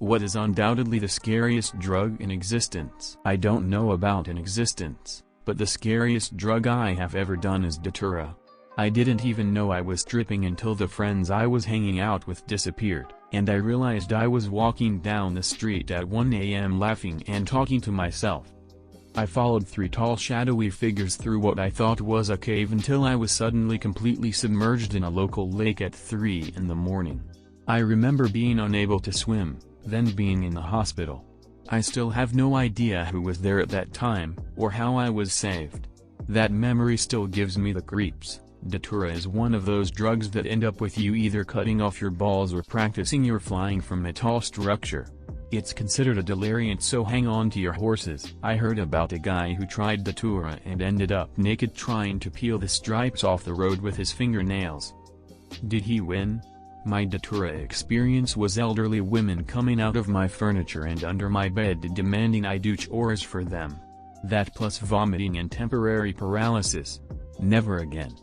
What is undoubtedly the scariest drug in existence? I don't know about in existence, but the scariest drug I have ever done is Datura. I didn't even know I was tripping until the friends I was hanging out with disappeared, and I realized I was walking down the street at 1 a.m. laughing and talking to myself. I followed 3 tall shadowy figures through what I thought was a cave until I was suddenly completely submerged in a local lake at 3 in the morning. I remember being unable to swim, then being in the hospital. I still have no idea who was there at that time, or how I was saved. That memory still gives me the creeps. Datura is one of those drugs that end up with you either cutting off your balls or practicing your flying from a tall structure. It's considered a deliriant, so hang on to your horses. I heard about a guy who tried Datura and ended up naked trying to peel the stripes off the road with his fingernails. Did he win? My Datura experience was elderly women coming out of my furniture and under my bed demanding I do chores for them. That plus vomiting and temporary paralysis. Never again.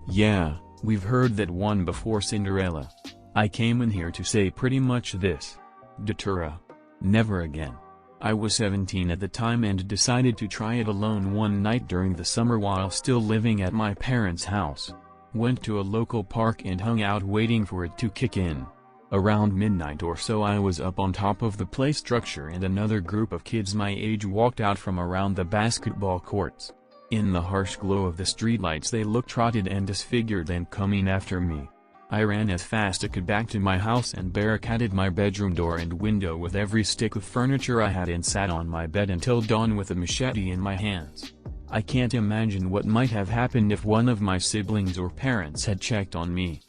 Yeah, we've heard that one before Cinderella. I came in here to say pretty much this. Datura. Never again. I was 17 at the time and decided to try it alone one night during the summer while still living at my parents' house. Went to a local park and hung out waiting for it to kick in. Around midnight or so I was up on top of the play structure and another group of kids my age walked out from around the basketball courts. In the harsh glow of the streetlights they looked trotted and disfigured and coming after me. I ran as fast as I could back to my house and barricaded my bedroom door and window with every stick of furniture I had and sat on my bed until dawn with a machete in my hands. I can't imagine what might have happened if one of my siblings or parents had checked on me.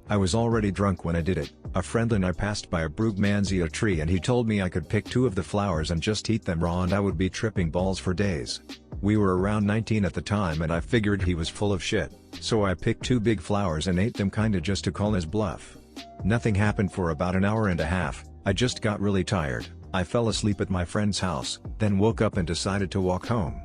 I was already drunk when I did it. A friend and I passed by a brugmansia tree and he told me I could pick 2 of the flowers and just eat them raw and I would be tripping balls for days. We were around 19 at the time and I figured he was full of shit, so I picked 2 big flowers and ate them kinda just to call his bluff. Nothing happened for about an hour and a half, I just got really tired. I fell asleep at my friend's house, then woke up and decided to walk home.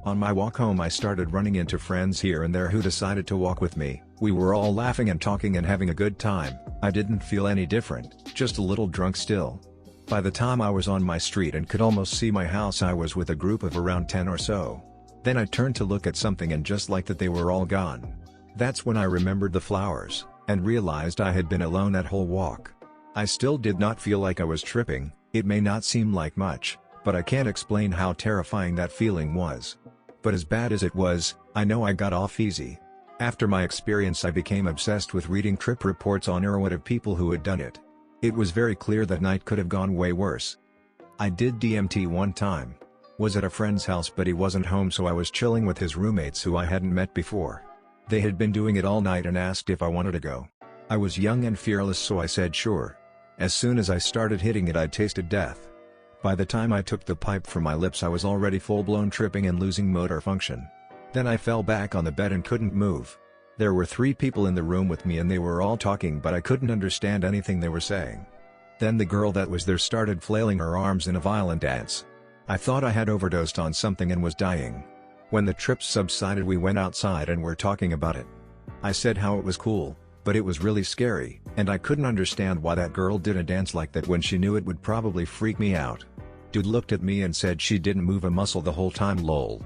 On my walk home I started running into friends here and there who decided to walk with me. We were all laughing and talking and having a good time. I didn't feel any different, just a little drunk still. By the time I was on my street and could almost see my house I was with a group of around 10 or so. Then I turned to look at something and just like that they were all gone. That's when I remembered the flowers, and realized I had been alone that whole walk. I still did not feel like I was tripping. It may not seem like much, but I can't explain how terrifying that feeling was. But as bad as it was, I know I got off easy. After my experience I became obsessed with reading trip reports on AskReddit of people who had done it. It was very clear that night could have gone way worse. I did DMT one time. Was at a friend's house but he wasn't home so I was chilling with his roommates who I hadn't met before. They had been doing it all night and asked if I wanted to go. I was young and fearless so I said sure. As soon as I started hitting it I tasted death. By the time I took the pipe from my lips I was already full-blown tripping and losing motor function. Then I fell back on the bed and couldn't move. There were 3 people in the room with me and they were all talking but I couldn't understand anything they were saying. Then the girl that was there started flailing her arms in a violent dance. I thought I had overdosed on something and was dying. When the trips subsided we went outside and were talking about it. I said how it was cool, but it was really scary, and I couldn't understand why that girl did a dance like that when she knew it would probably freak me out. Dude looked at me and said she didn't move a muscle the whole time lol.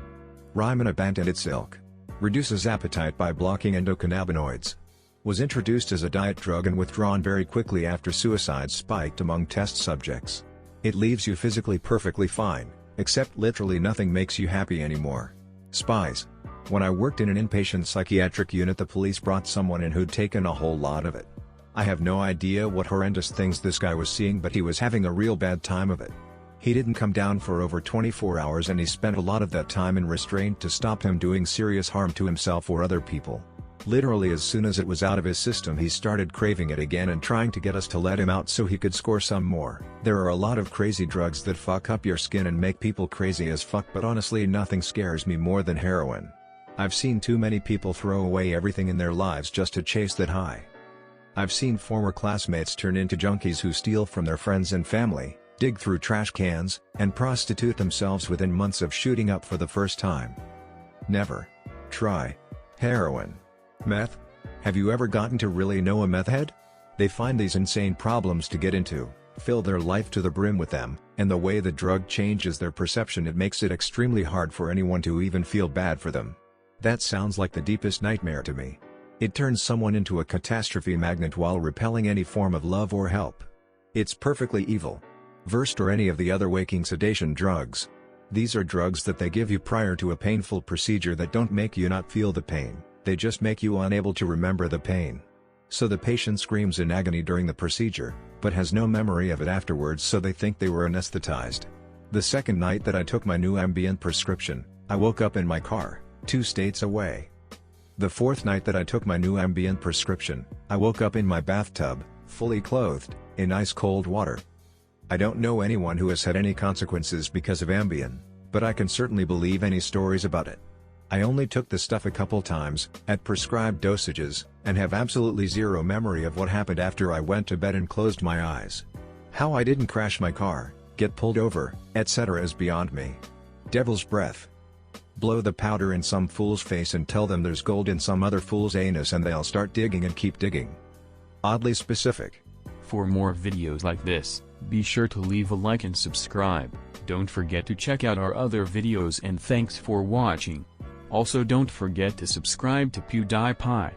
Rimonabant and its ilk. Reduces appetite by blocking endocannabinoids. Was introduced as a diet drug and withdrawn very quickly after suicides spiked among test subjects. It leaves you physically perfectly fine, except literally nothing makes you happy anymore. Spies. When I worked in an inpatient psychiatric unit the police brought someone in who'd taken a whole lot of it. I have no idea what horrendous things this guy was seeing but he was having a real bad time of it. He didn't come down for over 24 hours and he spent a lot of that time in restraint to stop him doing serious harm to himself or other people. Literally as soon as it was out of his system he started craving it again and trying to get us to let him out so he could score some more. There are a lot of crazy drugs that fuck up your skin and make people crazy as fuck but honestly nothing scares me more than heroin. I've seen too many people throw away everything in their lives just to chase that high. I've seen former classmates turn into junkies who steal from their friends and family, dig through trash cans, and prostitute themselves within months of shooting up for the first time. Never try heroin. Meth? Have you ever gotten to really know a meth head? They find these insane problems to get into, fill their life to the brim with them, and the way the drug changes their perception, it makes it extremely hard for anyone to even feel bad for them. That sounds like the deepest nightmare to me. It turns someone into a catastrophe magnet while repelling any form of love or help. It's perfectly evil. Versed or any of the other waking sedation drugs. These are drugs that they give you prior to a painful procedure that don't make you not feel the pain, they just make you unable to remember the pain. So the patient screams in agony during the procedure, but has no memory of it afterwards, so they think they were anesthetized. The second night that I took my new Ambien prescription, I woke up in my car, 2 states away. The fourth night that I took my new Ambien prescription, I woke up in my bathtub, fully clothed, in ice cold water. I don't know anyone who has had any consequences because of Ambien, but I can certainly believe any stories about it. I only took the stuff a couple times, at prescribed dosages, and have absolutely zero memory of what happened after I went to bed and closed my eyes. How I didn't crash my car, get pulled over, etc. is beyond me. Devil's breath. Blow the powder in some fool's face and tell them there's gold in some other fool's anus and they'll start digging and keep digging. Oddly specific. For more videos like this, be sure to leave a like and subscribe. Don't forget to check out our other videos, and thanks for watching. Also don't forget to subscribe to PewDiePie.